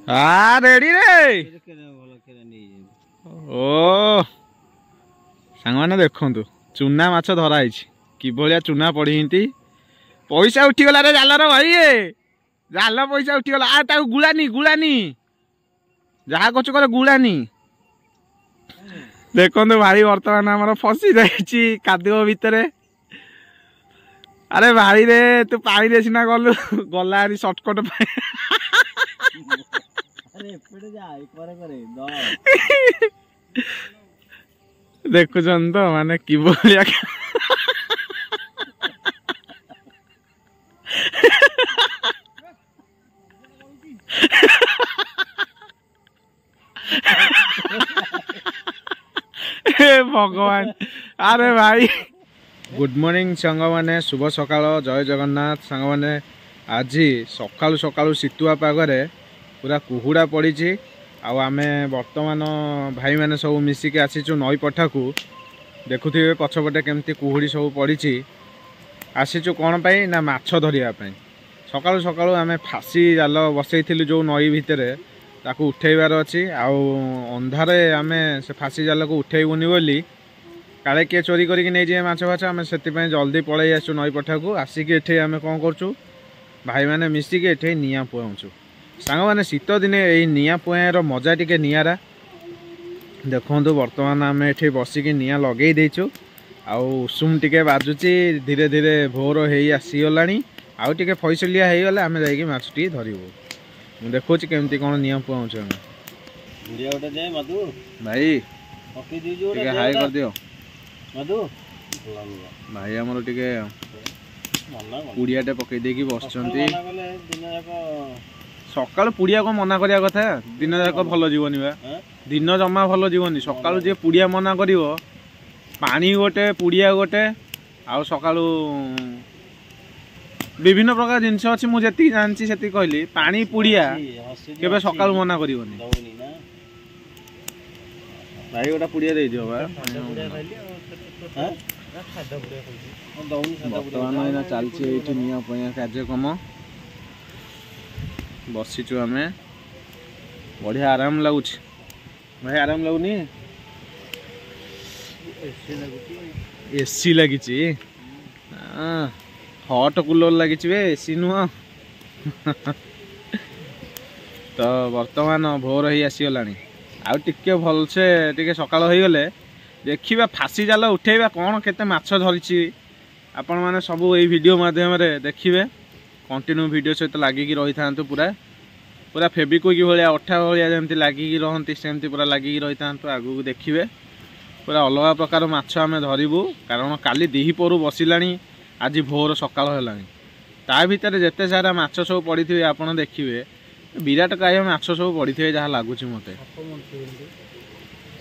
आ ready रे ओ सांग मैंने देखु चूना माछ धराई कि भाया चूना पड़ी पैसा उठीगला रे जालर भाई जाल पैसा उठीगला आ गुलानी गुलानी जहा कछ कर गुलानी देखो भाई बर्तमान आम फसी जाइए कादुओ भितर। अरे भाई रे तू पानी रे सिना गलु गला सर्टकट देखुन तो माने कि भाया भगवान। अरे भाई गुड मॉर्निंग सांग मैंने शुभ सकाल जय जगन्नाथ सांग मैंने आज सकालू सकालू शीतुआ पागरे पूरा कुहुड़ा पड़ी आमे बर्तमान भाई मैंने सब मिसिक आसीचु नई पठा को देखुथे पछपटे केमती कुहुड़ी सब पड़ी आसीचु कौन पाई ना माछ धरिया सकालू सकालू आमे फासी जाल बसई जो नई भितर ताकू उठेबार अच्छी अंधारे आमे से फासी जाल को उठेबुनि बोली काले किए चोरी करके नहीं जाए माछ फाछ आम से जल्दी पलि आसु नई पठा को आसिक एठे आम कौन करूँ भाई मैंने मिसिक एठे निआ पुआऊँ सांग मैंने शीत दिने यही निआ पुआर मजा टिके निआरा देखु बर्तमान आम एठे बसिक निआ लगे देचु उषुम टिके बाजुची धीरे धीरे भोर हो आसीगला आउ टिके फैसलिया हो गले आम जाइए माछ टी धरबू देखो केमती कौन निआ पुआऊँ भाई हाई कर दियो भाई आमर टिके पुड़ियाटे पकई देकी बस सकाल पुड़िया को मना करिया कथा दिन जाक भल जीवनी बा दिन जमा भल जीवनी सकाल जे पुड़िया मना करिवो पानी गोटे पुड़िया गोटे आउ सकालू विभिन्न प्रकार जिनस अच्छी मुझे जानची से कहली पानी पुड़िया केबे सकालू मना करिवनी भाई गोटा पुड़िया दे दियो बा बर्तमान चलती निआ पुआ कार्यक्रम बसीचु आम बढ़िया आराम लगुच भाई आराम लगुनि एसी लगी हट कूलर लगी एसी नुह तो बर्तमान भोर ही आसीगला आउ टिके भलसे टिके सकाळ हो गले देखिबा फासी जाल उठेबा कौन केते माछ धरिछि आपण माने सब एई वीडियो माध्यम रे देखिबे कंटिन्यू वीडियो सहित लागिकी रही था पूरा पूरा फेबिक्विक भाया अठा भाया जमी लागिकी रहती सेमती पूरा लागिकी रही था आगू देखिए पूरा अलग प्रकार माछ आम धरबू कारण काली दिहिपरू बसिला आज भोर सकाळ होलानी ता भितर जेते सारा माछ सब पड़ी थे आपड़ देखिए विराट काय माछ सब पड़ी थे जहाँ लगुच मत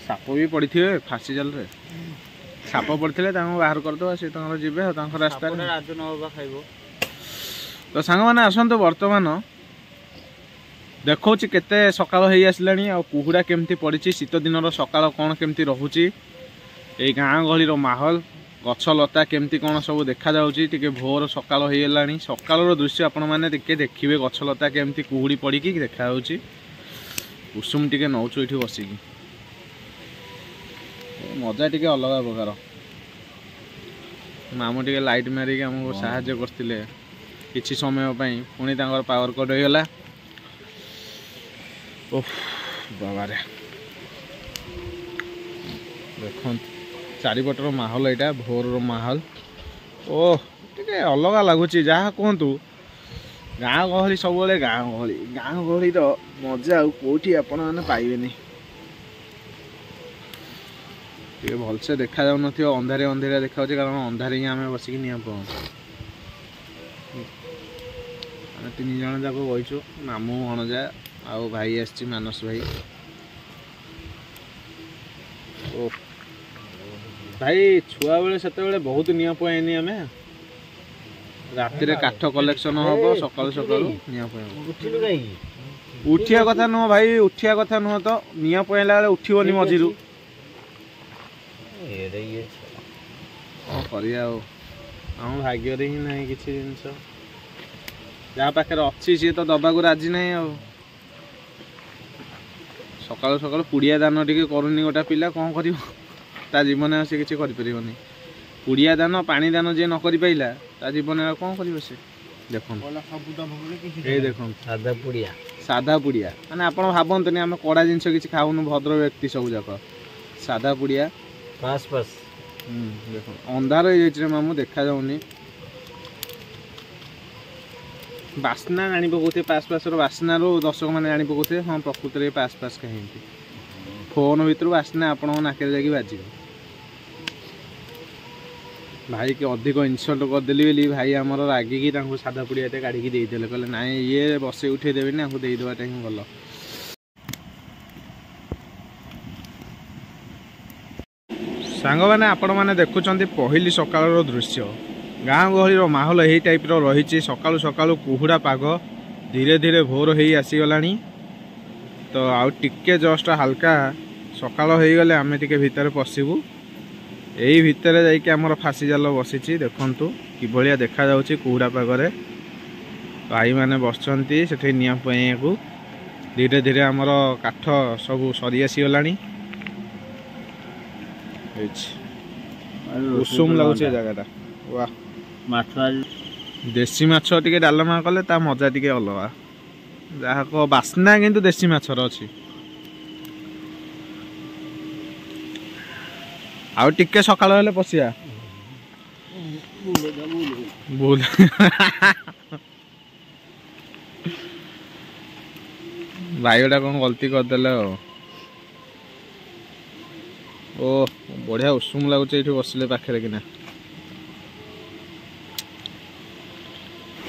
साप भी पड़ी थे फासी जाल रे साप पड़ते बाहर करदे सी जी रास्ता तो सांग मैंने आसतु बर्तमान देखा केते सकाळ हो आसलानी आ कुहुड़ा केमती पड़ी शीत दिन सकाळ कौन केमती रोचे ये गाँ गहली माहौल गछ लता केमती कौन सब देखा जाउची टिके भोर सकाळ हो गलानी सकाळ दृश्य आपण मैंने देखिए गछ लता केमती कुहुड़ी पड़ी देखा जाउची उषुम टिके नौचु ये बसिकी मजा टिके अलग प्रकार मामू टिके लाइट मारिक आमको साहाय्य करथिले किछि समय पुणी पावर कट हो गला बाबा रे देख चारिपटर माहौल यहाँ भोर माहौल ओह टे अलग लगुच जहाँ कहतु गाँ गहली सब गाँ गहली मजा कौटी आपण मैंने पाइबे ये भलसे देखा जाऊ अंधारे अंधेरिया देखा कारण अंधारे ही आम बसिक निआ पुआं तीन जन जाक बहीचु मामू भणजा आउ भाई आसी मानस भाई ओ भाई छुआ बेले से बहुत निआ पुआनी आम राति काठ कलेक्शन हम सकाल सकाल निआ पुआ उठिया कथा नुह भाई उठिया कथा नुह तो निआ पुआला बेले उठिबनी मझिरु आम भाग्य ही ना किसी जिनस जहाँ पाखे अच्छी सी तो दबा को राजी ना सकाल सकाल पुड़िया दान टिके करूनी गोटा पिला कौन कर जीवन से किसी करें पुड़िया दान पानी दान जी न कर पाइला ता जीवन कौन कर देखो साधा पुड़िया माने आप भावतुनि आम कड़ा जिनस किसी खाऊनु भद्र व्यक्ति सब जाक साधा पुड़िया पास पास देखो अंधार हो जाए मामू देखा जाऊनी बास्ना आनी पकाते पास पास बास्ना रो दर्शक मैंने आनी पकाते हाँ प्रकृत में पास पास कहीं फोन भर बास्ना आप नाक बाज भाई के अधिक इनसल्ट करदेली बोली भाई आमर रागिकी साधा पुड़िया काढ़ी देते कहले ना ये बसे उठे देवे ना देदेवाटा ही भल सांग मैंने आपण मैंने देखुं पहली सकाल दृश्य गाँ गहली माहौल यही टाइप रही सकालू सकालू कुहुड़ा पाग धीरे धीरे भोर हो आसीगला तो आउ टिके जस्ट हाल्का सकाल हो गले आम टे भितर पशु यही भितर जामर फासी जाल बसी देखु कि देखा जाउछि कुहुड़ा पागरे भाई मैंने बसचंती से निया को धीरे धीरे आमर काठ सब सरी आसीगला उषुम लगुच जगह वाह देसी माछ टिके डालमा कले ता मजा टिके अलगा जहाँ को बास्ना किंतु देसी माछर अच्छी आउ टिके सकाळ हेले पसिया बोल भाई गोटा कौन गलती करदेले ओ बढ़िया उषुम लगुच ये बसिले पाखे किना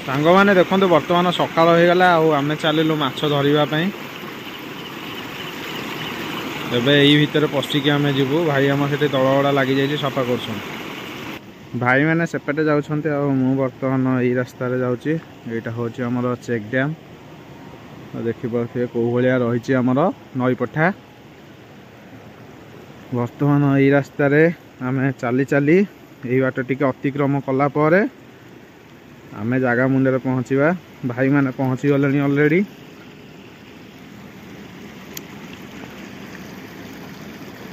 सांग मैंने देखो बर्तमान सकाल हो गला आम चलू माछ धरवाई एबे यही भितर पशिकी आम जीवु भाई आम से तलगड़ा लगी जाइए सफा कर भाई मैंने सेपटे जाऊँच बर्तमान यही रास्तार जाऊँगी यहाँ हूँ आमर चेक डैम देखिपे कौ भाया रही आमर नई पठा बर्तमान यही रास्तार आम चली चली यही बाट टी अतिक्रम कलापर आमे जगह मुंडे पहुँचवा भाई मैंने पहुँची गले ऑलरेडी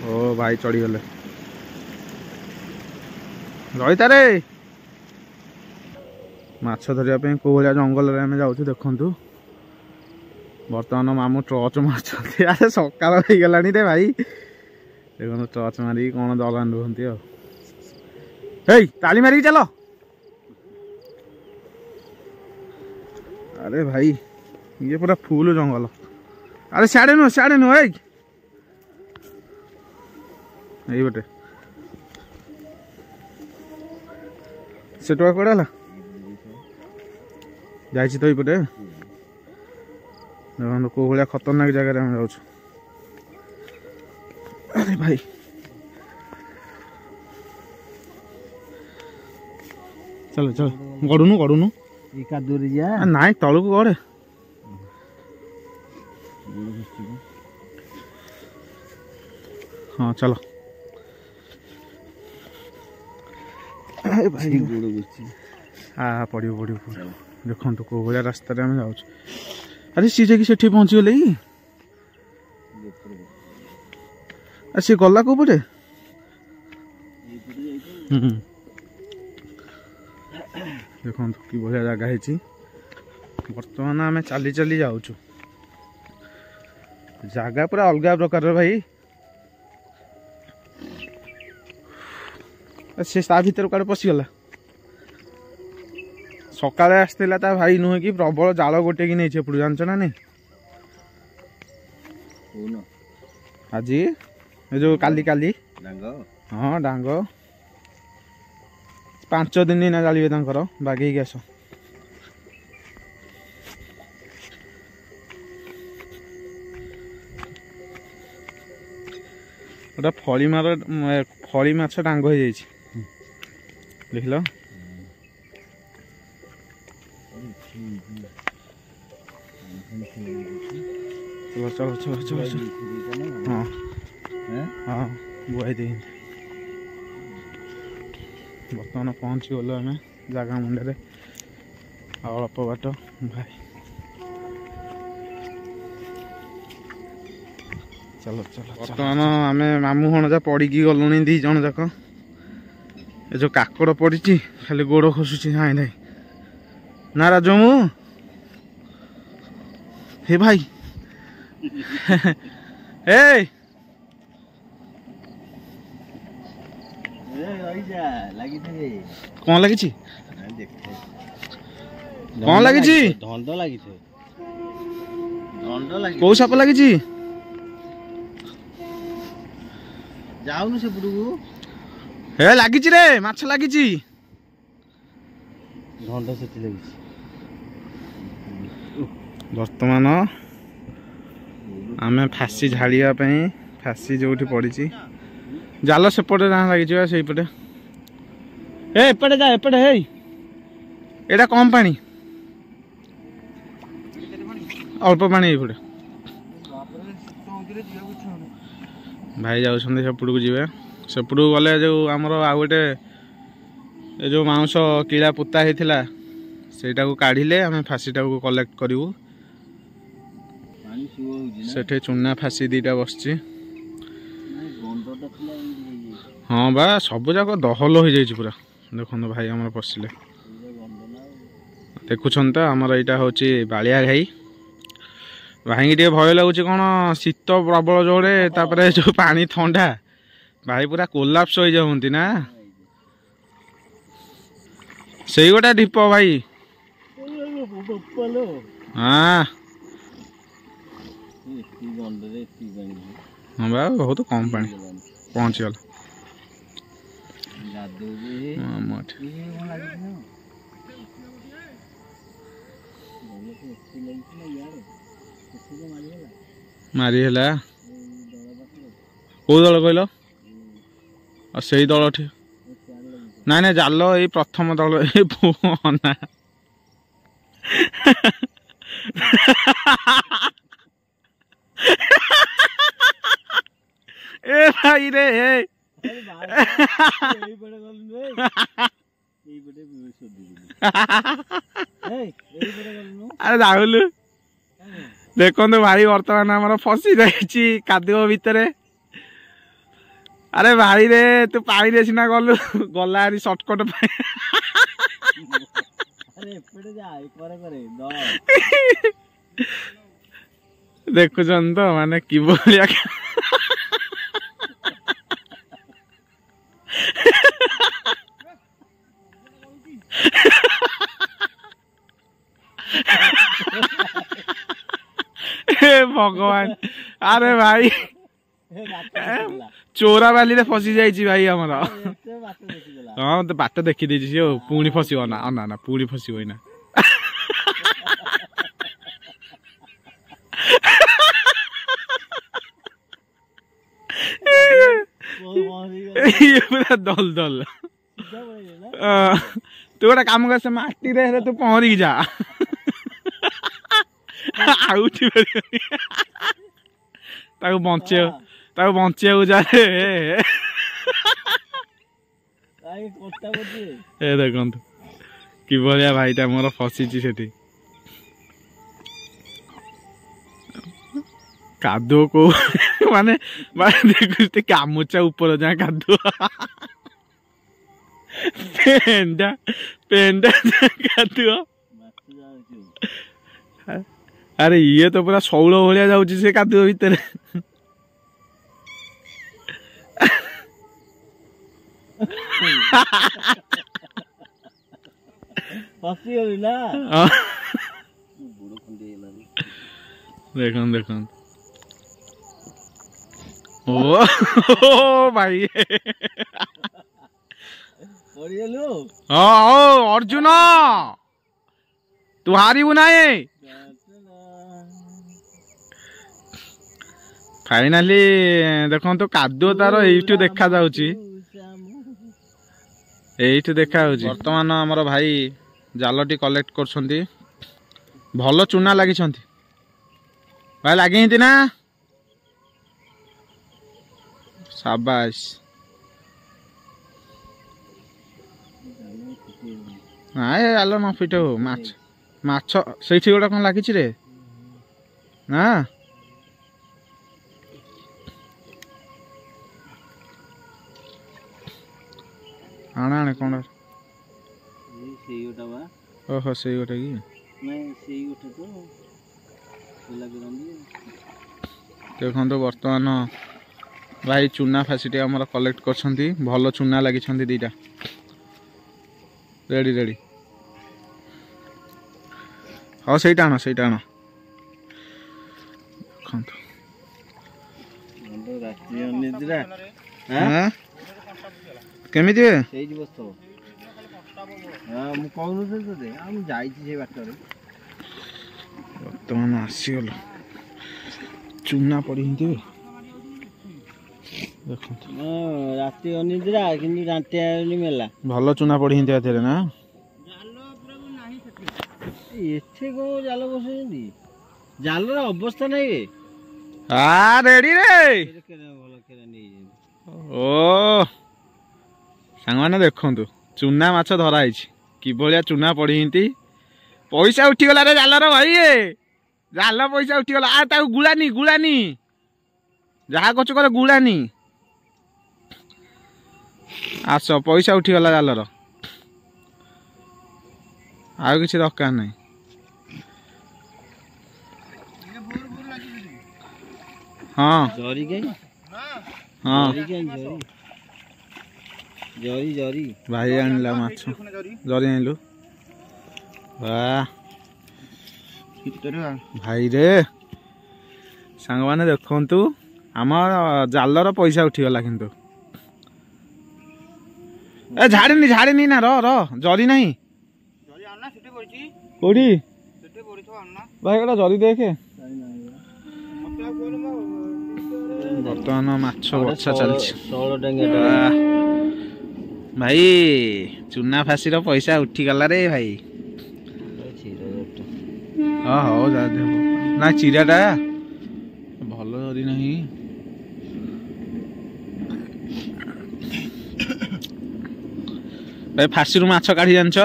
ओ भाई चढ़ीगले रही तारे माछ धरने कौ भाया जंगल में जाऊँ देखु बर्तमान मामू टर्च मार्च अरे सकाल हो गला रे भाई देखो टर्च मारिक कौन दगान रुहति ताली मारिक चलो अरे भाई ये पूरा फुल जंगल अरे साढ़े नु यही बटे से टोका कड़ा जाइए तो ये देखो कौ भाया खतरनाक जगह हम जाऊँ अरे भाई चलो चलो गड़ुनु नाई तलू को गड़े हाँ चलो भाई हाँ पड़ो देखो कौ भाया रास्ता जाऊँ अरे सी जाकि से पहुँची गले सी गला कौ पटे देखो कि बढ़िया जगह है बर्तमान आम चली चली जाऊँ जगह पूरा अलग प्रकार भाई से भर कड़े पशिगला सकाले आसला ता भाई नुहे कि प्रबल जाल गोटे कि नहीं एपटू जानच ना नहीं आज जो काली काली हाँ डांग 5 दिन ना जालिए बागेक आस गोटा फली माछ डांग हो जाइए देख लो चलो चलो चलो चलो हाँ हाँ बुआई दे बर्तमान पहुँची गलु आम जगह मुंडे अल्प बाट भाई चलो चलो बर्तमान आम मामू भणजा पड़ी गलुणी दी जन जाक ए जो काकड़ पड़ी खाली गोड़ खसुची हाई नाई ना राजमु हे भाई ए कौन लगी कौन लगी धंड लगी कौ साप लगी जाऊनु से पुरु हे लगी रे माछ लगी धंड से लगी बर्तमान आम फासी झाड़िया फासी जो पड़ी जाल सेपटे जहाँ लगी से पटे एपटे जा एपटे हे एटा कम पानी अल्प पानी एपटे भाई जाऊँ सेपटू को जीवे सेपटू गले जो आमर आ गोटे जो मांस कीड़ा पोता होता सेटा को काढ़िले आम फासीटा को कलेक्ट करूँ सेठे चुना फासी दीटा बसची हाँ बा सब जाक दहल हो जाए पूरा देखो भाई आम पशिले देखुन तो आमर यहाँ हूँ बालिया घाई भाई टे भय लगुच कौन शीत प्रबल जोड़े तापर जो पानी ठंडा भाई पूरा कोलाप्स हो जाती ना से गोटा ढीप भाई हाँ हाँ बा बहुत कम पानी पहुँच गला मारी है कौ दल कहल से दल ना ना जाल ये प्रथम दल ना ए भाई रे अरे राहुल देखो भाई बर्तमान आम फसी जाइए कादुओ भितर अरे भाई रे तू पानी रे सीना गलु गला सर्टकट देखुन तो माने कि भगवान अरे भाई चोरा बाली रे फसी जाइए भाई आमर हाँ तो बाट देखी सी पुणी फसब ना ना ना पुणी फसब ना पूरा दल दल तू गोटे कम कर से माटी रे तू पहरिक जा बचे जा देखु कि भाईटा मोर फसी से कादुओ को माने देखते गामुचा ऊपर जहाँ कादुओ पेंडा पेंडा कादुओ अरे ये तो पूरा शौल भाया जाऊँ से कादुओ भितर देखन देखन ओ भाई अर्जुन तू हारू ना फाइनाली देखो तो कादुओ तार ये देखा देखा बर्तमान आमर भाई जालटी कलेक्ट कर भल चूना लगी भाई लगे ना शाबाश ना जाल न फिट हो माछ से गोटे कौन लगी रे ना ଆଣ ଆଣେ କ'ଣ ସେଇ ଗୋଟା ବା ଓହୋ ସେଇ ଗୋଟେ କି ନାଇଁ ସେଇ ଗୋଟେ ତ ଦେଖନ୍ତୁ ବର୍ତ୍ତମାନ ଭାଇ ଚୁନା ଫାସିଟି ଆମର କଲେକ୍ଟ କରିଛନ୍ତି ଭଲ ଚୁନା ଲାଗିଛନ୍ତି ଦୁଇଟା ରେଡ଼ି ରେଡ଼ି ହଁ ସେଇଟା ଆଣ ଦେଖନ୍ତୁ ରାତି ଅନିଦ୍ରା କେମିତି ହେଇଯିବ ତ ମୁଁ କହୁନଥିଲି ତୋତେ ମୁଁ ଯାଇଛି ସେ ବାଟରେ ବର୍ତ୍ତମାନ ଆସିଗଲ ଚୁନା ପଡ଼ିଛନ୍ତି ଦେଖନ୍ତୁ ରାତି ଅନିଦ୍ରା କିନ୍ତୁ ରାଣ୍ଟିଆ ମେଲା ଭଲ ଚୁନା ପଡ଼ିଛନ୍ତି ଏଥିରେ ନା ଏଠି କ'ଣ ଜାଲ ବସେଇଛନ୍ତି ଜାଲର ଅବସ୍ଥା ନାହିଁ ରେ ରେଡି ରେ ଭଲ ଖେଳ ନେଇଛନ୍ତି ଓ ସାଙ୍ଗମାନେ ଦେଖନ୍ତୁ ଚୁନା ମାଛ ଧରା ହେଇଛି କିଭଳିଆ ଚୁନା ପଡ଼ିଛନ୍ତି ପଇସା ଉଠିଗଲା ରେ ଜାଲର ଭାଇ ଜାଲ ପଇସା ଉଠିଗଲା ତାକୁ ଗୁଳାନି ଯାହା କରୁଛୁ କର ଗୁଳାନି ଆସ ପଇସା ଉଠିଗଲା ଜାଲର ଆଉ କିଛି ଦରକାର ନାହିଁ ହଁ ଜରି କାଇଁ ହଁ ଜରି ଭାଇ ଆଣିଲା ମାଛ ଜରି ଆଣିଲୁ ଭାଇ ରେ ସାଙ୍ଗମାନେ ଦେଖନ୍ତୁ ଆମ ଜାଲର ପଇସା ଉଠିଗଲା କିନ୍ତୁ ଝାଡ଼ିନି ନା ର ଜରି ନାହିଁ କୋଉଠି ଭାଇ ଗୋଟେ ଜରି ଦେଖେ ବର୍ତ୍ତମାନ ମାଛ ବଛା ଚାଲିଛି ଭାଇ ଚୁନା ଫାସିର ପଇସା ଉଠିଗଲା ରେ ଭାଇ ହଉ ନା ଚିରାଟା ଭଲ ଜରି ନାହିଁ ଭାଇ ଫାସିରୁ ମାଛ କାଢି ଜାଣିଛ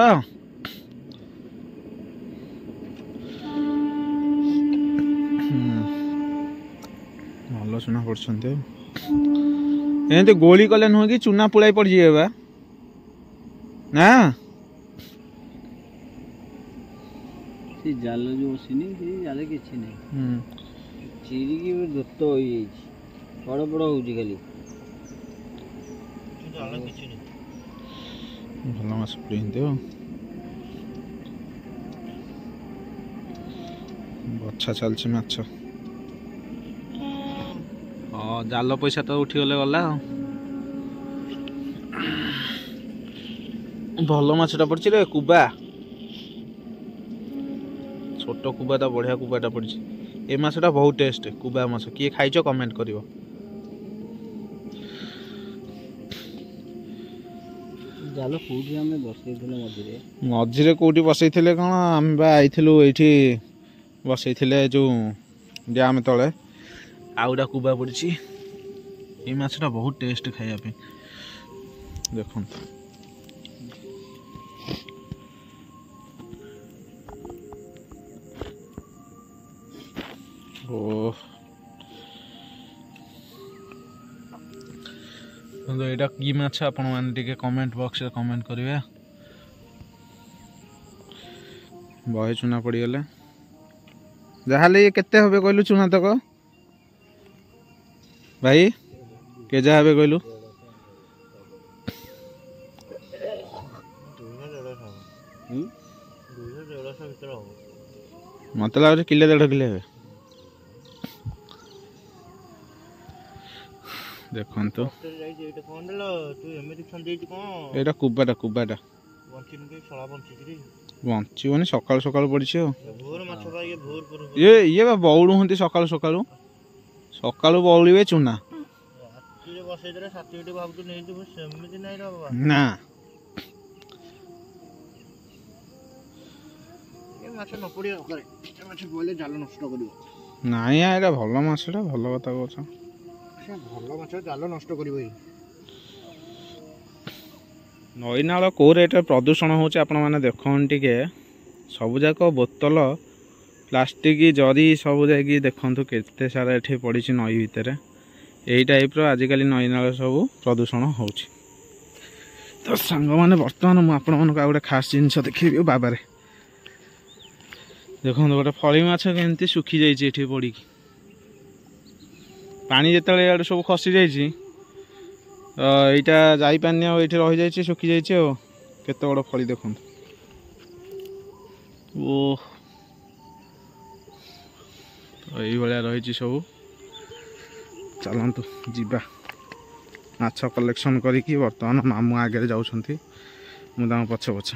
ଭଲ ଚୁନା ପଡୁଛନ୍ତି ଏମିତି ଗୋଳି କଲେ ନୁହେଁ କି ଚୁନା ପୁଳାଇ ପଡିଯିବେ ବା ନା ସେ ଜାଲ ଯୋଉ ବସିନି ସେ ଜାଲ କିଛି ନାହିଁ ଚିରିକି ଦୋତ ହେଇଯାଇଛି ବଡ଼ ହଉଛି ଖାଲି ଭଲ ମାଛ ପଡିଛନ୍ତି ବଛା ଚାଲିଛି ମାଛ ହଁ ଜାଲ ପଇସା ତ ଉଠିଗଲେ ଗଲା ଭଲ ମାଛଟା ପଡିଛି ରେ କୁବା ଛୋଟ କୁବାଟା ବଢିଆ କୁବାଟା ପଡିଛି ଏ ମାଛଟା ବହୁତ ଟେଷ୍ଟ କୁବା ମାଛ କିଏ ଖାଇଛ କମେଣ୍ଟ କରିବ ଜାଲ କୋଉଠି ଆମେ ବସେଇଥିଲେ ମଝିରେ କୋଉଠି ବସେଇଥିଲେ କ'ଣ ଆମେ ବା ଆଇଥିଲୁ ଏଇଠି ବସେଇଥିଲେ ଯୋଉ ଡ୍ୟାମ୍ ତଳେ ଆଉ ଗୋଟେ କୁବା ପଡିଛି ଏଇ ମାଛଟା ବହୁତ ଟେଷ୍ଟ ଖାଇବା ପାଇଁ ଦେଖନ୍ତୁ ଏଇଟା କି ମାଛ ଆପଣ ମାନେ ଟିକେ କମେଣ୍ଟ ବକ୍ସରେ କମେଣ୍ଟ କରିବେ ବହେ ଚୁନା ପଡ଼ିଗଲେ ଯାହାହେଲେ ଇଏ କେତେ হবে କହିଲୁ ଚୁନା ତକ ଭାଇ କେ ଯାହା হবে କହିଲୁ ମତେ ଲାଗୁଛି କିଲେ 1.5 କିଲେ ହେବେ ଦେଖନ୍ତୁ ଏଇଟା କୁବାଟା ବଞ୍ଚିବନି ସକାଳୁ ସକାଳୁ ପଡିଛି ଇଏ ବା ବଉଳୁ ହୁଅନ୍ତି ସକାଳୁ ସକାଳୁ ବଉଳିବେ ଚୁନା ନା ନାଇଁ ଏଇଟା ଭଲ ମାଛଟା ଭଲ କଥା କହୁଛ ଭଲ ମାଛ ଜାଲ ନଷ୍ଟ କରିବ ନଈ ନାଳ କୋଉ ରେଟ୍ରେ ପ୍ରଦୂଷଣ ହେଉଛି ଆପଣମାନେ ଦେଖନ୍ତୁ ଟିକେ ସବୁଯାକ ବୋତଲ ପ୍ଲାଷ୍ଟିକ ଜରି ସବୁ ଯାଇକି ଦେଖନ୍ତୁ କେତେ ସାରା ଏଠି ପଡ଼ିଛି ନଈ ଭିତରେ ଏଇ ଟାଇପ୍ର ଆଜିକାଲି ନଈ ନାଳ ସବୁ ପ୍ରଦୂଷଣ ହେଉଛି ତ ସାଙ୍ଗମାନେ ବର୍ତ୍ତମାନ ମୁଁ ଆପଣମାନଙ୍କୁ ଆଉ ଗୋଟେ ଖାସ୍ ଜିନିଷ ଦେଖେଇବି ବାବାରେ। ଦେଖନ୍ତୁ ଗୋଟେ ଫଳି ମାଛ କେମିତି ଶୁଖିଯାଇଛି ଏଠି ପଡ଼ିକି। ପାଣି ଯେତେବେଳେ ଇଆଡ଼ୁ ସବୁ ଖସିଯାଇଛି ଏଇଟା ଯାଇପାରୁନି ଆଉ, ଏଇଠି ରହିଯାଇଛି ଶୁଖିଯାଇଛି ଆଉ। କେତେ ବଡ଼ ଫଳି ଦେଖନ୍ତୁ। ଓ ଏଇଭଳିଆ ରହିଛି ସବୁ। ଚାଲନ୍ତୁ ଯିବା ମାଛ କଲେକ୍ସନ୍ କରିକି। ବର୍ତ୍ତମାନ ମାମୁଁ ଆଗରେ ଯାଉଛନ୍ତି, ମୁଁ ତାଙ୍କ ପଛେ ପଛେ।